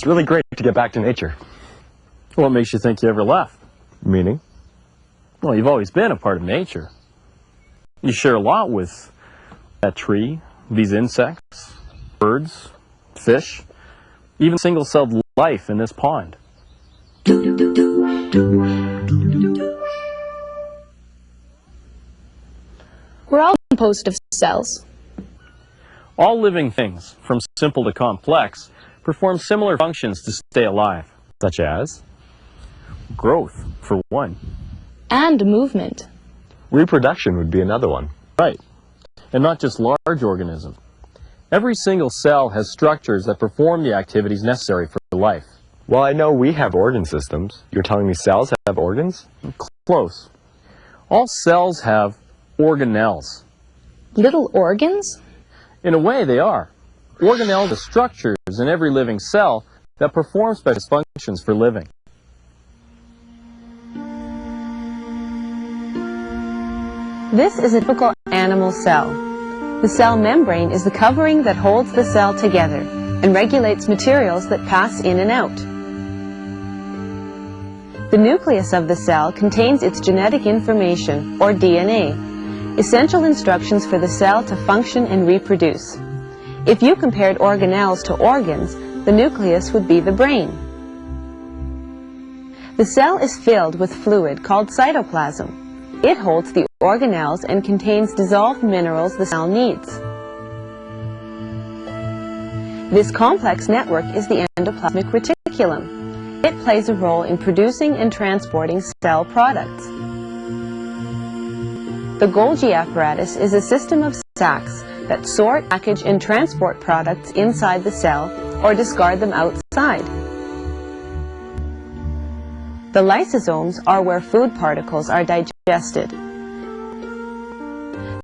It's really great to get back to nature. What makes you think you ever left? Meaning? Well, you've always been a part of nature. You share a lot with that tree, these insects, birds, fish, even single-celled life in this pond. We're all composed of cells. All living things, from simple to complex, perform similar functions to stay alive. Such as? Growth, for one. And movement. Reproduction would be another one. Right. And not just large organisms. Every single cell has structures that perform the activities necessary for life. Well, I know we have organ systems. You're telling me cells have organs? Close. All cells have organelles. Little organs? In a way, they are. Organelles are structures in every living cell that perform special functions for living. This is a typical animal cell. The cell membrane is the covering that holds the cell together and regulates materials that pass in and out. The nucleus of the cell contains its genetic information, or DNA, essential instructions for the cell to function and reproduce. If you compared organelles to organs, the nucleus would be the brain. The cell is filled with fluid called cytoplasm. It holds the organelles and contains dissolved minerals the cell needs. This complex network is the endoplasmic reticulum. It plays a role in producing and transporting cell products. The Golgi apparatus is a system of sacs that sort, package, and transport products inside the cell or discard them outside. The lysosomes are where food particles are digested.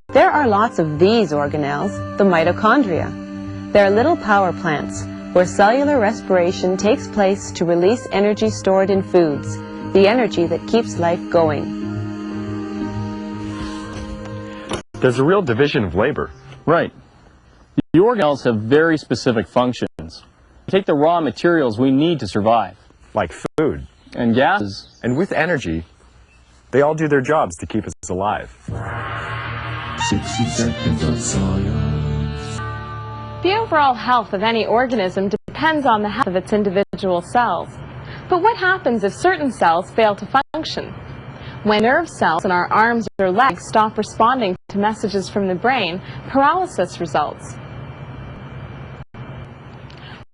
There are lots of these organelles, the mitochondria. They're little power plants where cellular respiration takes place to release energy stored in foods, the energy that keeps life going. There's a real division of labor. Right. The organelles have very specific functions. They take the raw materials we need to survive. Like food. And gases. And with energy, they all do their jobs to keep us alive. 60 seconds of science. The overall health of any organism depends on the health of its individual cells. But what happens if certain cells fail to function? When nerve cells in our arms or legs stop responding to messages from the brain, paralysis results.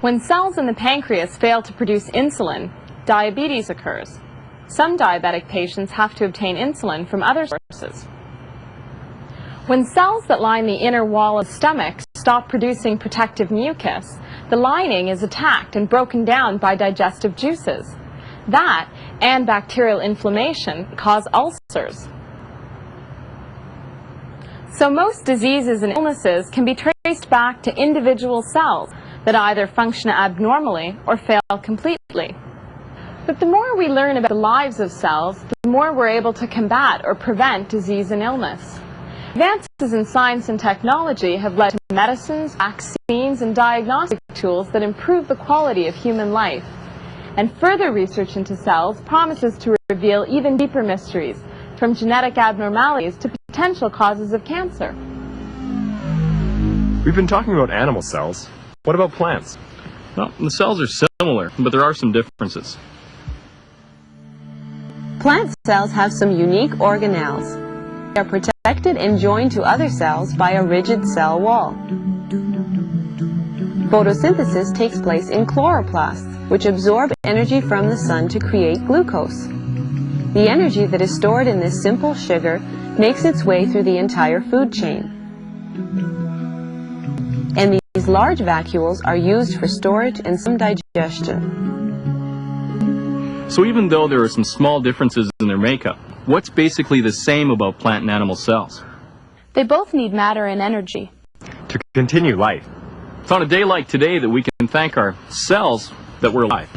When cells in the pancreas fail to produce insulin, diabetes occurs. Some diabetic patients have to obtain insulin from other sources. When cells that line the inner wall of the stomach stop producing protective mucus, the lining is attacked and broken down by digestive juices. That and bacterial inflammation cause ulcers. So most diseases and illnesses can be traced back to individual cells that either function abnormally or fail completely. But the more we learn about the lives of cells, the more we're able to combat or prevent disease and illness. Advances in science and technology have led to medicines, vaccines, and diagnostic tools that improve the quality of human life. And further research into cells promises to reveal even deeper mysteries, from genetic abnormalities to potential causes of cancer. We've been talking about animal cells. What about plants? Well, the cells are similar, but there are some differences. Plant cells have some unique organelles. They are protected and joined to other cells by a rigid cell wall. Photosynthesis takes place in chloroplasts, which absorb energy from the sun to create glucose. The energy that is stored in this simple sugar makes its way through the entire food chain. And these large vacuoles are used for storage and some digestion. So even though there are some small differences in their makeup, what's basically the same about plant and animal cells? They both need matter and energy. To continue life. It's on a day like today that we can thank our cells that we're alive.